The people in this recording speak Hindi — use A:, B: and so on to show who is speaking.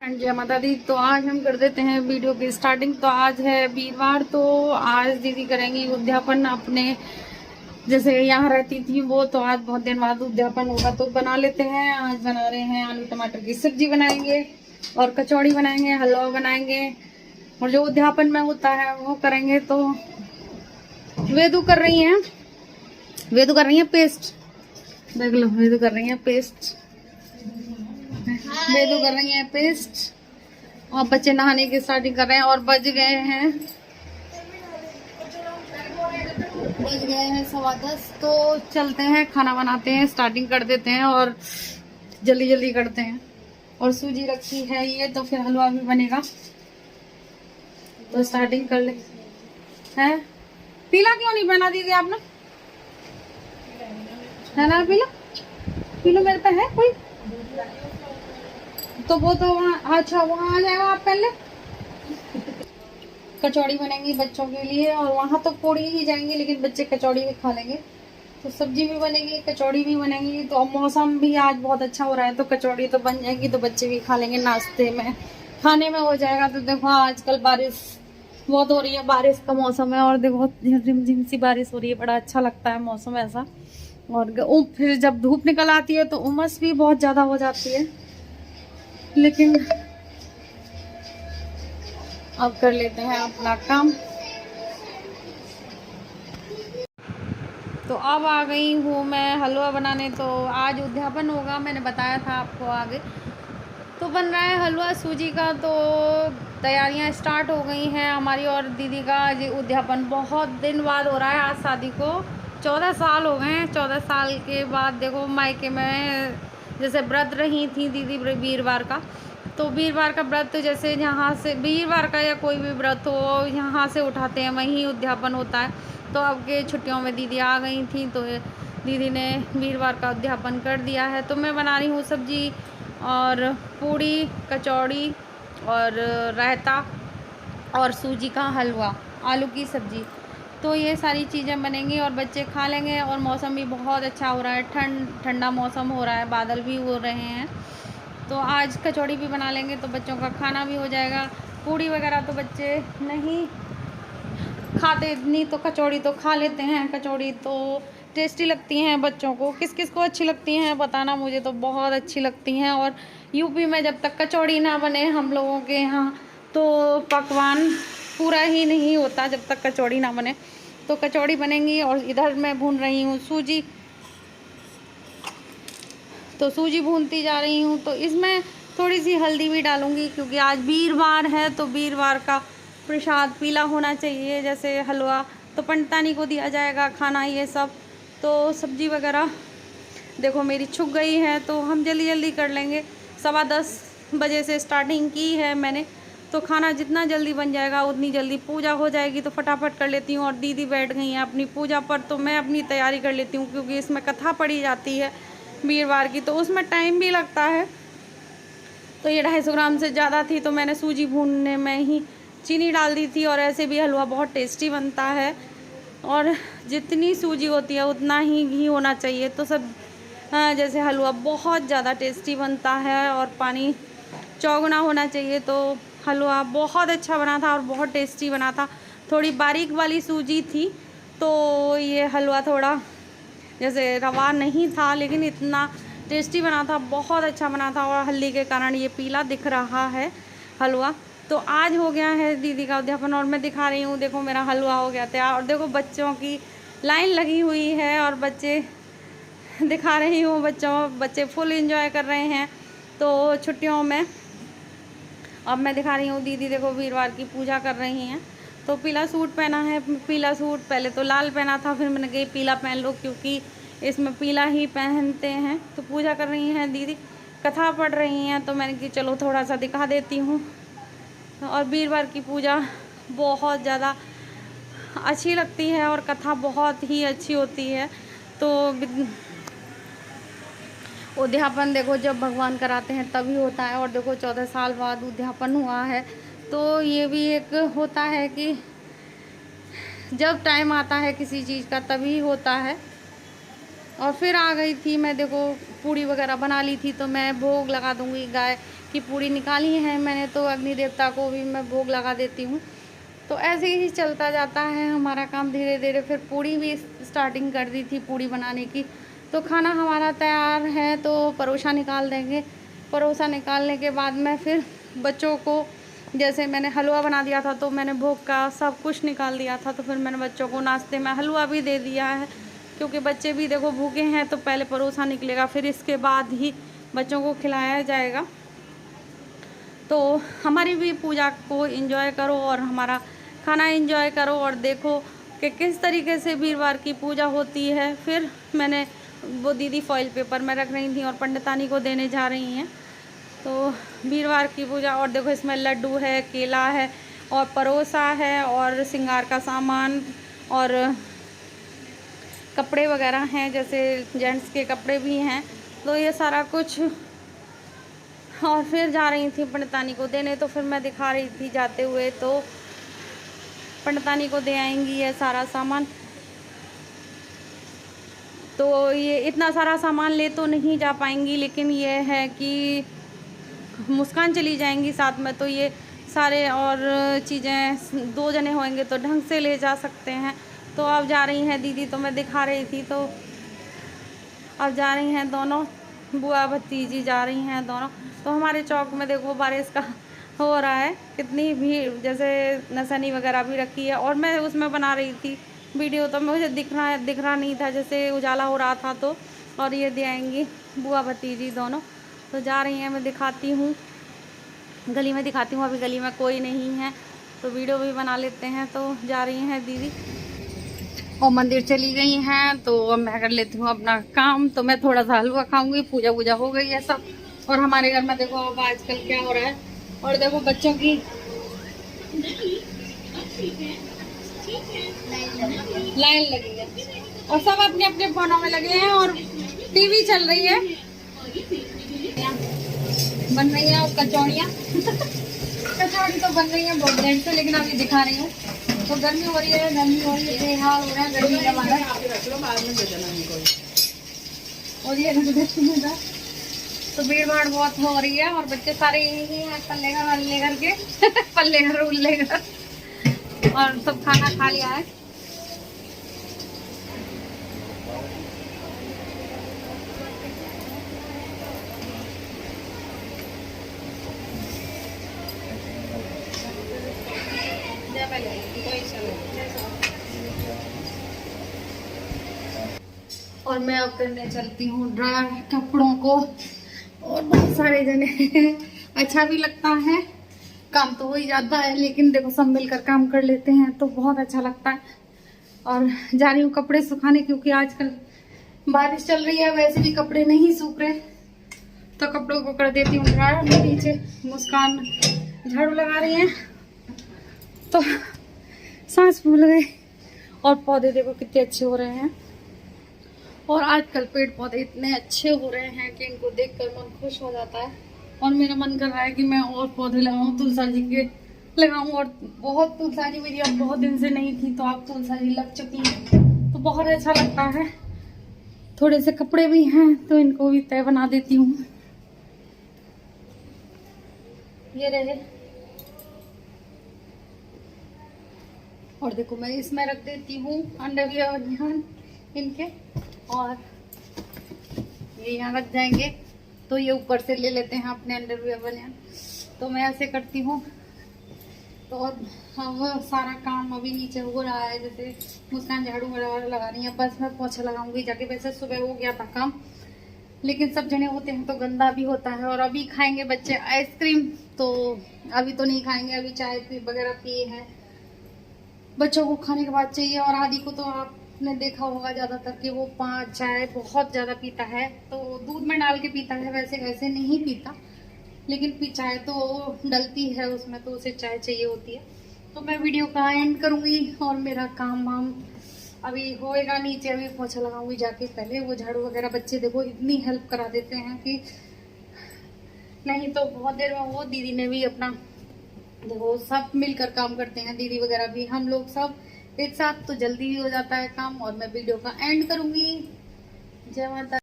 A: जय माता दी। तो आज हम कर देते हैं वीडियो की स्टार्टिंग। तो आज है वीरवार, तो आज दीदी करेंगी उद्यापन अपने, जैसे यहाँ रहती थी वो, तो आज बहुत दिन बाद उद्यापन होगा तो बना लेते हैं। आज बना रहे हैं आलू टमाटर की सब्जी बनाएंगे और कचौड़ी बनाएंगे, हलवा बनाएंगे और जो उद्यापन में होता है वो करेंगे। तो वेदू कर रही हैं पेस्ट, देख लो वेदू कर रही है पेस्ट, वेदू कर रही है पेस्ट और बच्चे नहाने की स्टार्टिंग कर रहे हैं। और बज गए हैं 10:15। तो चलते हैं, खाना बनाते हैं, स्टार्टिंग कर देते हैं और जल्दी जल्दी करते हैं। और सूजी रखी है ये, तो फिर हलवा भी बनेगा, तो स्टार्टिंग कर ले। है पीला क्यों नहीं पहना दीदी आपने? है ना पीला? पीलो मेरे पे है कोई? तो वो तो वहाँ, अच्छा वहाँ आ जाएगा, आप पहले। कचौड़ी बनेंगी बच्चों के लिए और वहाँ तो पूड़ी ही जाएंगी, लेकिन बच्चे कचौड़ी भी खा लेंगे। तो सब्जी भी बनेगी, कचौड़ी भी बनेगी। तो मौसम भी आज बहुत अच्छा हो रहा है, तो कचौड़ी तो बन जाएगी, तो बच्चे भी खा लेंगे, नाश्ते में खाने में हो जाएगा। तो देखो आजकल बारिश बहुत हो रही है, बारिश का मौसम है और देखो रिमझिम सी बारिश हो रही है, बड़ा अच्छा लगता है मौसम ऐसा। और फिर जब धूप निकल आती है तो उमस भी बहुत ज्यादा हो जाती है, लेकिन अब कर लेते हैं अपना काम। तो अब आ गई हूँ मैं हलवा बनाने। तो आज उद्यापन होगा, मैंने बताया था आपको आगे। तो बन रहा है हलवा सूजी का। तो तैयारियां स्टार्ट हो गई हैं हमारी और दीदी का। जी उद्यापन बहुत दिन बाद हो रहा है, आज शादी को 14 साल हो गए हैं। 14 साल के बाद देखो मायके में जैसे व्रत रही थी दीदी वीरवार का। तो वीरवार का व्रत जैसे यहाँ से, वीरवार का या कोई भी व्रत हो यहाँ से उठाते हैं, वहीं उद्यापन होता है। तो अब के छुट्टियों में दीदी आ गई थी, तो दीदी ने वीरवार का उद्यापन कर दिया है। तो मैं बना रही हूँ सब्जी और पूड़ी, कचौड़ी और रायता और सूजी का हलवा, आलू की सब्जी। तो ये सारी चीज़ें बनेंगी और बच्चे खा लेंगे। और मौसम भी बहुत अच्छा हो रहा है, ठंडा मौसम हो रहा है, बादल भी हो रहे हैं। तो आज कचौड़ी भी बना लेंगे, तो बच्चों का खाना भी हो जाएगा। पूड़ी वगैरह तो बच्चे नहीं खाते इतनी, तो कचौड़ी तो खा लेते हैं। कचौड़ी तो टेस्टी लगती हैं बच्चों को। किस किस को अच्छी लगती हैं बताना, मुझे तो बहुत अच्छी लगती हैं। और यूपी में जब तक कचौड़ी ना बने हम लोगों के यहाँ, तो पकवान पूरा ही नहीं होता जब तक कचौड़ी ना बने। तो कचौड़ी बनेंगी। और इधर मैं भून रही हूँ सूजी, तो सूजी भूनती जा रही हूँ। तो इसमें थोड़ी सी हल्दी भी डालूँगी, क्योंकि आज वीरवार है, तो वीरवार का प्रसाद पीला होना चाहिए। जैसे हलवा तो पंडितानी को दिया जाएगा खाना, ये सब। तो सब्जी वगैरह देखो मेरी छुक गई है, तो हम जल्दी जल्दी कर लेंगे। 10:15 बजे से स्टार्टिंग की है मैंने, तो खाना जितना जल्दी बन जाएगा उतनी जल्दी पूजा हो जाएगी। तो फटाफट कर लेती हूँ। और दीदी बैठ गई हैं अपनी पूजा पर, तो मैं अपनी तैयारी कर लेती हूँ, क्योंकि इसमें कथा पढ़ी जाती है वीरवार की, तो उसमें टाइम भी लगता है। तो ये 250 ग्राम से ज़्यादा थी, तो मैंने सूजी भूनने में ही चीनी डाल दी थी। और ऐसे भी हलवा बहुत टेस्टी बनता है, और जितनी सूजी होती है उतना ही घी होना चाहिए। तो सब जैसे हलवा बहुत ज़्यादा टेस्टी बनता है, और पानी चौगुना होना चाहिए। तो हलवा बहुत अच्छा बना था और बहुत टेस्टी बना था। थोड़ी बारीक वाली सूजी थी, तो ये हलवा थोड़ा जैसे रवा नहीं था, लेकिन इतना टेस्टी बना था, बहुत अच्छा बना था। और हल्दी के कारण ये पीला दिख रहा है हलवा। तो आज हो गया है दीदी का उद्यापन और मैं दिखा रही हूँ, देखो मेरा हलवा हो गया तैयार। और देखो बच्चों की लाइन लगी हुई है और बच्चे दिखा रही हूँ, बच्चे फुल एंजॉय कर रहे हैं तो छुट्टियों में। अब मैं दिखा रही हूँ, दीदी देखो वीरवार की पूजा कर रही हैं। तो पीला सूट पहना है, पीला सूट, पहले तो लाल पहना था, फिर मैंने कही पीला पहन लो, क्योंकि इसमें पीला ही पहनते हैं। तो पूजा कर रही हैं दीदी, कथा पढ़ रही हैं, तो मैंने कि चलो थोड़ा सा दिखा देती हूँ। और वीरवार की पूजा बहुत ज़्यादा अच्छी लगती है और कथा बहुत ही अच्छी होती है। तो उद्यापन देखो जब भगवान कराते हैं तभी होता है। और देखो 14 साल बाद उद्यापन हुआ है, तो ये भी एक होता है कि जब टाइम आता है किसी चीज़ का तभी होता है। और फिर आ गई थी मैं, देखो पूड़ी वगैरह बना ली थी, तो मैं भोग लगा दूंगी गाय की पूड़ी निकाली है मैंने, तो अग्नि देवता को भी मैं भोग लगा देती हूँ। तो ऐसे ही चलता जाता है हमारा काम धीरे धीरे। फिर पूड़ी भी स्टार्टिंग कर दी थी पूड़ी बनाने की। तो खाना हमारा तैयार है, तो परोसा निकाल देंगे। परोसा निकालने के बाद में फिर बच्चों को, जैसे मैंने हलवा बना दिया था तो मैंने भोग का सब कुछ निकाल दिया था, तो फिर मैंने बच्चों को नाश्ते में हलवा भी दे दिया है, क्योंकि बच्चे भी देखो भूखे हैं। तो पहले परोसा निकलेगा, फिर इसके बाद ही बच्चों को खिलाया जाएगा। तो हमारी भी पूजा को एंजॉय करो और हमारा खाना एंजॉय करो, और देखो कि किस तरीके से वीरवार की पूजा होती है। फिर मैंने वो दीदी फॉइल पेपर में रख रही थी और पंडितानी को देने जा रही हैं। तो वीरवार की पूजा, और देखो इसमें लड्डू है, केला है और परोसा है और श्रृंगार का सामान और कपड़े वगैरह हैं, जैसे जेंट्स के कपड़े भी हैं। तो ये सारा कुछ, और फिर जा रही थी पंडितानी को देने। तो फिर मैं दिखा रही थी जाते हुए, तो पंडितानी को दे आएंगी ये सारा सामान। तो ये इतना सारा सामान ले तो नहीं जा पाएंगी, लेकिन ये है कि मुस्कान चली जाएंगी साथ में, तो ये सारे और चीज़ें 2 जने होंगे तो ढंग से ले जा सकते हैं। तो अब जा रही हैं दीदी, तो मैं दिखा रही थी। तो अब जा रही हैं दोनों बुआ भतीजी, जा रही हैं दोनों। तो हमारे चौक में देखो बारिश का हो रहा है, कितनी भीड़, जैसे नसनी वगैरह भी रखी है। और मैं उसमें बना रही थी वीडियो, तो मुझे दिख रहा नहीं था, जैसे उजाला हो रहा था। तो और ये दे आएंगी बुआ भतीजी दोनों। तो जा रही हैं, मैं दिखाती हूँ, गली में दिखाती हूँ। अभी गली में कोई नहीं है तो वीडियो भी बना लेते हैं। तो जा रही हैं दीदी और मंदिर चली गई हैं। तो अब मैं कर लेती हूँ अपना काम। तो मैं थोड़ा सा हलवा खाऊंगी, पूजा वूजा हो गई है सब। और हमारे घर में देखो अब आजकल क्या हो रहा है, और देखो बच्चों की लाइन लगी है और सब अपने अपने फोनों में लगे हैं और टीवी चल रही है। बन रही है कचौड़ियाँ कचौड़ी तो बन रही है बहुत देर से, लेकिन अभी दिखा रही हूँ। तो गर्मी हो रही है, बेहाल हो रहा है गर्मी का मारा। और ये तो भीड़ भाड़ बहुत हो रही है, और बच्चे सारे यही हैं पल्ले घर लेकर के पल्ले घर उल्ले घर, और सब खाना खा लिया है। और मैं अब करने चलती हूँ ड्राई कपड़ों को, और बहुत सारे जने अच्छा भी लगता है, काम तो हो ही जाता है, लेकिन देखो सब मिलकर काम कर लेते हैं तो बहुत अच्छा लगता है। और जा रही हूँ कपड़े सुखाने, क्योंकि आजकल बारिश चल रही है, वैसे भी कपड़े नहीं सूख रहे। तो कपड़ों को कर देती हूँ ड्राई। नीचे मुस्कान झाड़ू लगा रही है, तो सांस फूल गई। और पौधे देखो कितने अच्छे हो रहे हैं, और आजकल पेड़ पौधे इतने अच्छे हो रहे हैं कि इनको देखकर मन खुश हो जाता है। और मेरा मन कर रहा है कि मैं और पौधे लगाऊं, तुलसा जी के लगाऊं। और बहुत तुलसा जी मेरी अब बहुत दिन से नहीं थी, तो अब तुलसा जी लग चुकी है, तो बहुत अच्छा लगता है। थोड़े से कपड़े भी हैं तो इनको भी तय बना देती हूँ। ये रहे, और देखो मैं इसमें रख देती हूँ अंडरवियर और ध्यान इनके, और ये यहाँ रख जाएंगे। तो ये ऊपर से ले लेते हैं अपने अंडरवियर बनियान। तो मैं ऐसे करती हूँ। तो अब सारा काम अभी नीचे हो रहा है, जैसे मुस्कान झाड़ू वगैरह लगा रही है, बस मैं पोछा लगाऊंगी जाके। वैसे सुबह हो गया था काम, लेकिन सब जने होते हैं तो गंदा भी होता है। और अभी खाएंगे बच्चे आइसक्रीम, तो अभी तो नहीं खाएंगे, अभी चाय वगैरह पिए हैं। बच्चों को खाने के बाद चाहिए। और आदि को तो आपने देखा होगा ज्यादातर कि वो चाय बहुत ज्यादा पीता है, तो दूध में डाल के पीता है, वैसे वैसे नहीं पीता, लेकिन चाय तो डलती है उसमें, तो उसे चाय चाहिए होती है। तो मैं वीडियो का एंड करूंगी, और मेरा काम वाम अभी होएगा नीचे। अभी पोछा लगाऊंगी जाके, पहले वो झाड़ू वगैरह बच्चे देखो इतनी हेल्प करा देते हैं कि नहीं तो बहुत देर में। वो दीदी ने भी अपना देखो सब मिलकर काम करते हैं, दीदी वगैरह भी, हम लोग सब एक साथ, तो जल्दी भी हो जाता है काम। और मैं वीडियो का एंड करूंगी। जय माता।